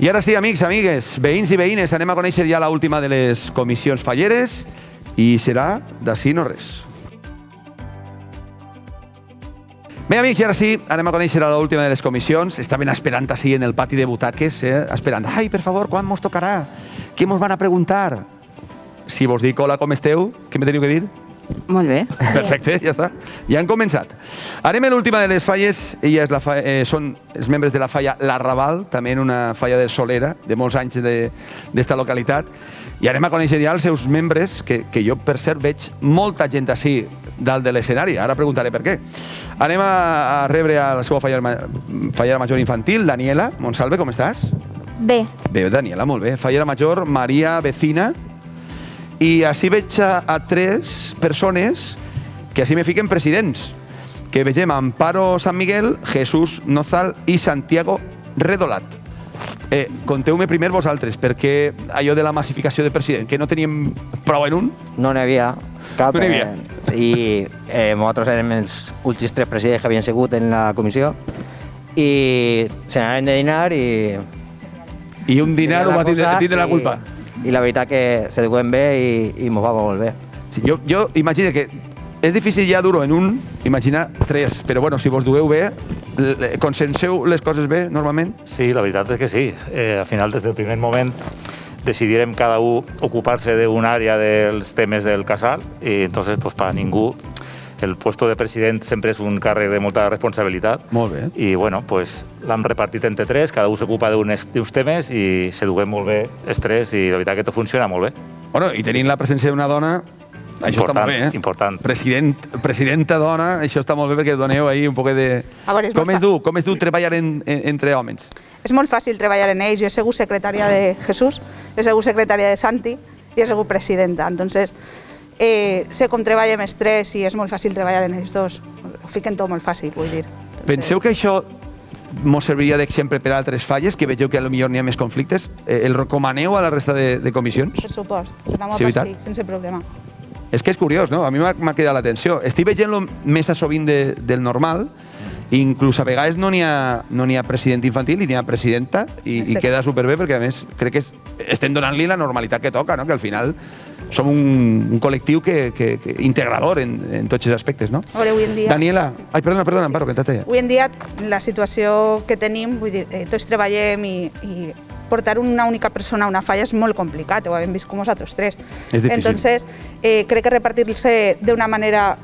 I ara sí, amics, amigues, veïns i veïnes, anem a conèixer ja l'última de les comissions falleres i serà d'ací no res. Bé, amics, i ara sí, anem a conèixer l'última de les comissions. Estaven esperant així en el pati de butaques, esperant, ai, per favor, quan mos tocarà? Què mos van a preguntar? Si vos dic hola, com esteu, què me teniu que dir? Molt bé. Perfecte, ja està. Ja han començat. Anem a l'última de les falles. Són els membres de la falla L'Arrabal, també en una falla de Solera, de molts anys d'esta localitat. I anem a conèixer ja els seus membres, que jo, per cert, veig molta gent així dalt de l'escenari. Ara preguntaré per què. Anem a rebre a la seva fallera major infantil, Daniela Monsalve, com estàs? Bé. Bé, Daniela, molt bé. Fallera major, Maria Vecina. I així veig a tres persones que així me fiquen presidents. Que vegem Amparo San Miguel, Jesús Nozal i Santiago Redolat. Conteu-me primer vosaltres, perquè allò de la massificació de president, que no teníem prou en un? No n'hi havia cap. No n'hi havia. I nosaltres érem els últims tres presidents que havien sigut en la comissió i se n'anaven de dinar i... I un dinar ho va tindre la culpa. I la veritat que s'eduquen bé i mos va molt bé. Sí, jo imagino que és difícil ja dur-ho en un, imaginar 3, però bueno, si vos dueu bé, consenseu les coses bé, normalment? Sí, la veritat és que sí. Al final, des del primer moment, decidirem cada un ocupar-se d'una àrea dels temes del casal i entonces, pues, per a ningú, el puesto de president sempre és un càrrec de molta responsabilitat. Molt bé. I bueno, pues, l'hem repartit entre 3, cada un s'ocupa d'uns temes i s'eduquem molt bé els 3 i la veritat que tot funciona molt bé. Bueno, i tenint la presència d'una dona, això està molt bé, Important. Presidenta dona, això està molt bé perquè doneu ahí un poc de... Com és dur treballar entre homes? És molt fàcil treballar en ells. Jo he sigut secretària de Jesús, he sigut secretària de Santi i he sigut presidenta. Entonces, sé com treballem els 3 i és molt fàcil treballar en ells dos. Ho fiquen tot molt fàcil, vull dir. Penseu que això mos serviria d'exemple per a altres falles, que vegeu que potser n'hi ha més conflictes? El recomaneu a la resta de comissions? Per supost, anem a Sí, per veritat? sí, sense problema. És que és curiós, no? A mi m'ha quedat l'atenció. Estic veient-lo més a sovint del normal, inclús a vegades no n'hi ha president infantil i n'hi ha presidenta i queda superbé perquè, a més, crec que estem donant-li la normalitat que toca, no? Que al final som un col·lectiu integrador en tots els aspectes, no? A veure, avui en dia... Daniela, ai, perdona, Amparo, que t'ha tallat. Avui en dia, la situació que tenim, vull dir, tots treballem i portar una única persona a una falla és molt complicat, ho hem vist com nosaltres 3. És difícil. Entonces, crec que repartir-se d'una manera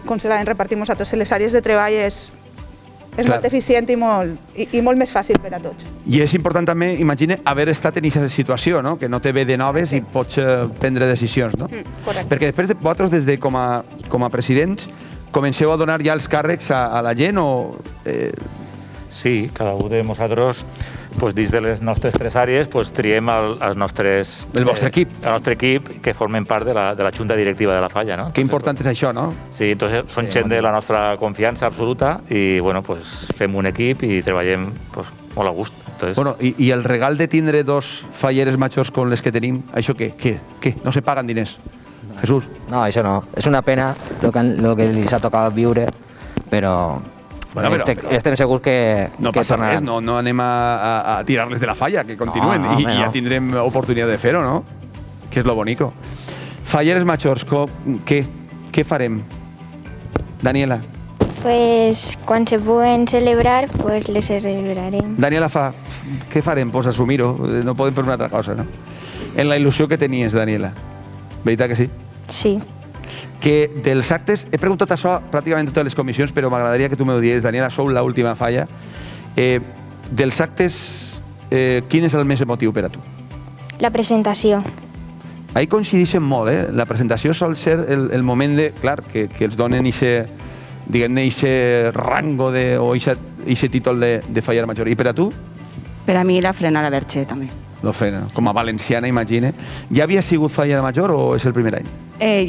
com se la repartim nosaltres en les àrees de treball és Clar. molt eficient i molt més fàcil per a tots. I és important també, imagina, haver estat en aquesta situació, no? Que no te ve de noves i pots prendre decisions, no? Correcte. Perquè després vosaltres, com a presidents, comenceu a donar ja els càrrecs a la gent o... Sí, cada un de nosaltres, pues, dins de les nostres 3 àrees, pues, triem els nostres... El vostre equip. El nostre equip, que formen part de la junta directiva de la falla, no? Que important és això, no? Sí, entonces són gent de la nostra confiança absoluta i, bueno, pues, fem un equip i treballem, pues, molt a gust. Entonces... Bueno, i el regal de tindre 2 falleres majors com les que tenim, això què? No se paguen diners? Jesús? No, això no. És una pena lo que els ha tocat viure, però... Bueno, estem segurs que no passa tornaran. res, no anem a tirar-les de la falla, que continuen No, i ja tindrem oportunitat de fer-ho, no? Que és lo bonico. Falleres majors, què farem? Daniela. Pues quan se puguen celebrar, pues les celebrarem. Daniela què farem? Pues assumir-ho, no podem fer una altra cosa, no? En la il·lusió que tenies, Daniela. Veritat que sí? Sí. Que dels actes, he preguntat això pràcticament totes les comissions, però m'agradaria que tu m'ho digués, Daniela, sou l'última falla. Dels actes, quin és el més emotiu per a tu? La presentació. Ahí coincideixen molt, eh? La presentació sol ser el moment de, clar, que els donen diguem-ne, ixe rango o ixe títol de fallar major. I per a tu? Per a mi la frena la Verge, també. Lo frena, com a valenciana, imagine. Ja havia sigut falla major o és el primer any?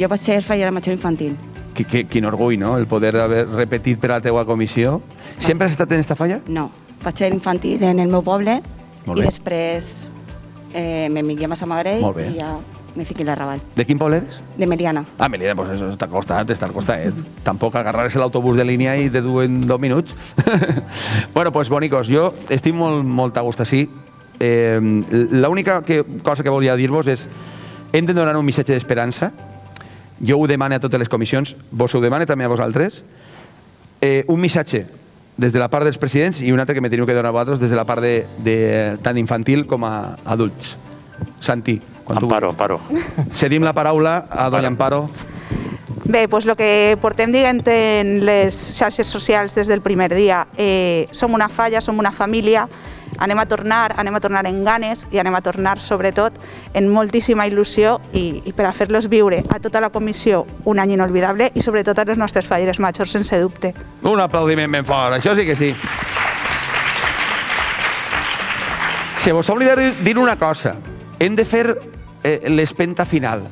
Jo vaig ser fallera major infantil. Quin orgull, no?, el poder haver repetit per a la teua comissió. Sempre has estat en esta falla? No, vaig ser infantil en el meu poble Molt i bé. després m'envié a Massamagrell Molt bé. i ja me fiqué en la Raval. De quin poble eres? De Meliana. Ah, Melilla, pues eso està al costat. Tampoc agarrar-se l'autobús de línia i te du en 2 minuts. Bueno, pues bonicos, jo estic molt a gust així. L'única cosa que volia dir-vos és hem de donar un missatge d'esperança. Jo ho demano a totes les comissions, vos ho demano també a vosaltres. Un missatge des de la part dels presidents i un altre que me teniu que donar a vosaltres des de la part de tant infantil com a adults. Santi, Amparo. Cedim la paraula a doña Amparo. Bé, doncs el que portem dient en les xarxes socials des del primer dia, som una falla, som una família, anem a tornar en ganes i anem a tornar sobretot en moltíssima il·lusió i per a fer-los viure a tota la comissió un any inolvidable i sobretot a les nostres falleres majors sense dubte. Un aplaudiment ben fort, això sí que sí. Se vos ha oblidat dir una cosa, hem de fer l'espenta final,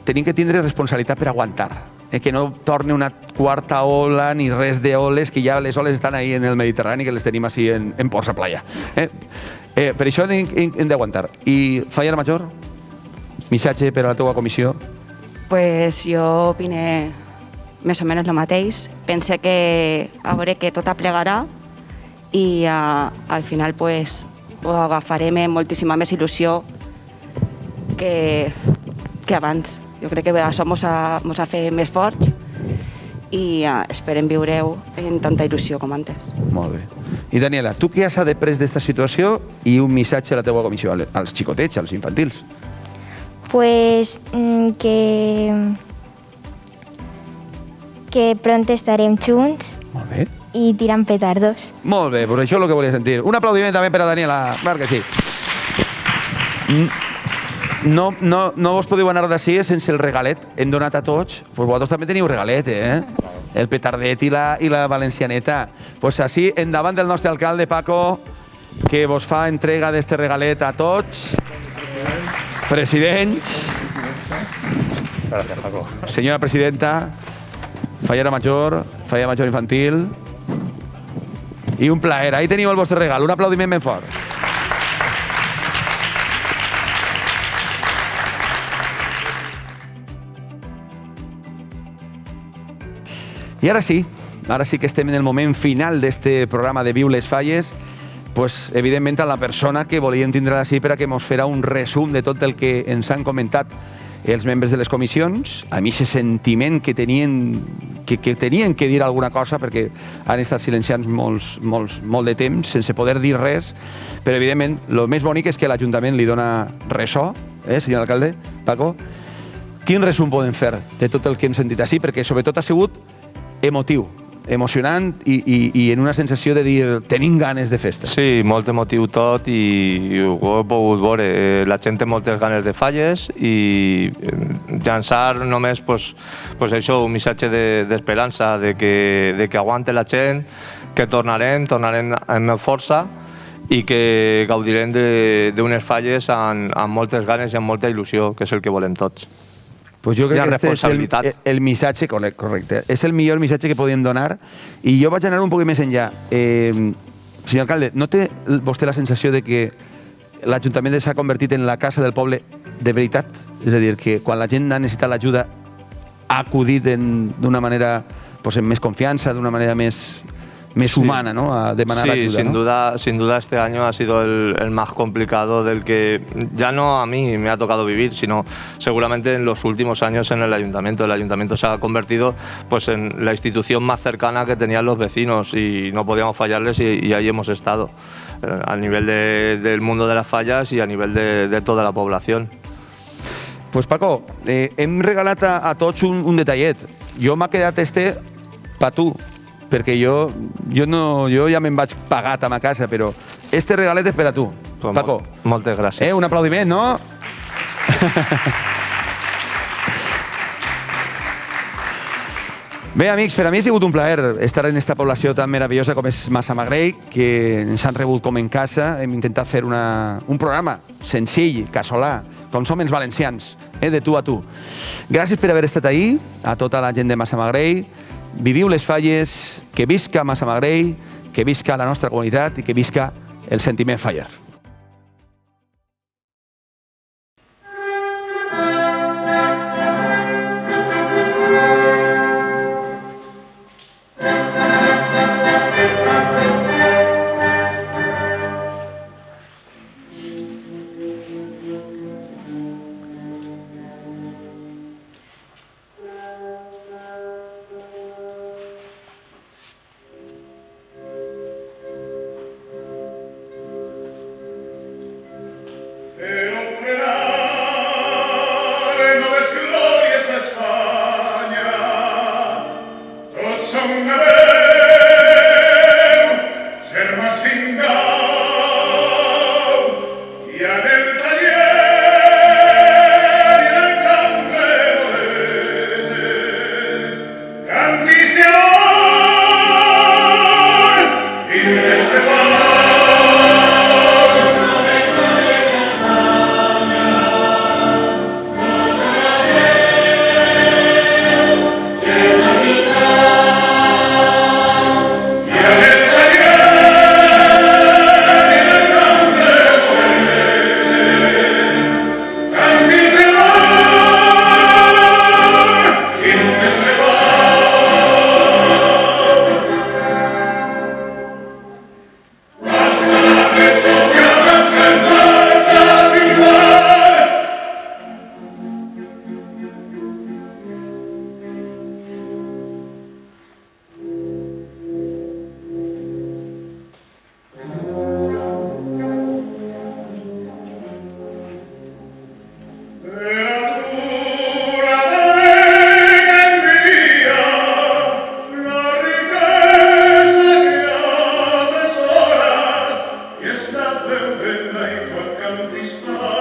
tenim que tindre responsabilitat per aguantar, que no torni una quarta ola ni res d'oles, que ja les oles estan ahí en el Mediterrani, que les tenim així en Ports a Playa. Per això hem d'aguantar. I falla major, missatge per a la teua comissió? Pues jo opine més o menys el mateix. Pense que a veure que tot aplegarà i al final pues, ho agafarem amb moltíssima més il·lusió que abans. Jo crec que això ens ha fet més forts i esperem viure-ho amb tanta il·lusió com antes. Molt bé. I Daniela, tu què has après d'esta situació i un missatge a la teva comissió, als xicotets, als infantils? Pues que pronto estarem junts i tirant petardos. Molt bé, doncs això és el que volia sentir. Un aplaudiment també per a Daniela, clar que sí. No vos podeu anar d'ací sense el regalet. Hem donat a tots. Pues vosaltres també teniu regalet, El petardet i la valencianeta. Pues així, endavant del nostre alcalde, Paco, que vos fa entrega d'este regalet a tots. Presidents. Gràcies, Paco. Senyora presidenta, fallera major infantil. I un plaer. Ahí teniu el vostre regal. Un aplaudiment ben fort. I ara sí que estem en el moment final d'este programa de Viu les Falles, pues, evidentment a la persona que volíem tindre així per a que ens farà un resum de tot el que ens han comentat els membres de les comissions, a mi aquest sentiment que tenien que dir alguna cosa perquè han estat silenciats molt de temps sense poder dir res, però evidentment el més bonic és que l'Ajuntament li dona ressò, senyor alcalde, Paco. Quin resum podem fer de tot el que hem sentit així? Perquè sobretot ha sigut emocionant i en una sensació de dir tenim ganes de festa. Sí, molt emotiu tot i ho he pogut veure. La gent té moltes ganes de falles i llançar només això, un missatge d'esperança, de que aguante la gent, que tornarem amb més força i que gaudirem d'unes falles amb moltes ganes i amb molta il·lusió, que és el que volem tots. Pues jo crec que aquest és el missatge correcte. És el millor missatge que podíem donar. I jo vaig anar un poc més enllà. Senyor alcalde, no té vostè la sensació de que l'Ajuntament s'ha convertit en la casa del poble de veritat? És a dir, que quan la gent ha necessitat l'ajuda ha acudit d'una manera amb més confiança, d'una manera més humana, ¿no? A demanar ayuda. Sí, sin duda este año ha sido el más complicado del que ya no a mí me ha tocado vivir, sino seguramente en los últimos años en el Ayuntamiento. El Ayuntamiento se ha convertido en la institución más cercana que tenían los vecinos y no podíamos fallarles y ahí hemos estado, a nivel del mundo de las fallas y a nivel de toda la población. Pues Paco, hem regalat a tots un detallet. Jo m'ha quedat per tu, perquè jo ja me'n vaig pagat a ma casa, però este regalet és per a tu, Paco. Moltes gràcies. Un aplaudiment, no? Bé, amics, per a mi ha sigut un plaer estar en esta població tan meravellosa com és Massamagrell, que ens han rebut com en casa. Hem intentat fer un programa senzill, casolà, com som els valencians, de tu a tu. Gràcies per haver estat ahí, a tota la gent de Massamagrell. Viviu les falles, que visca Massamagrell, que visca la nostra comunitat i que visca el sentiment faller. Esta bella y guacantista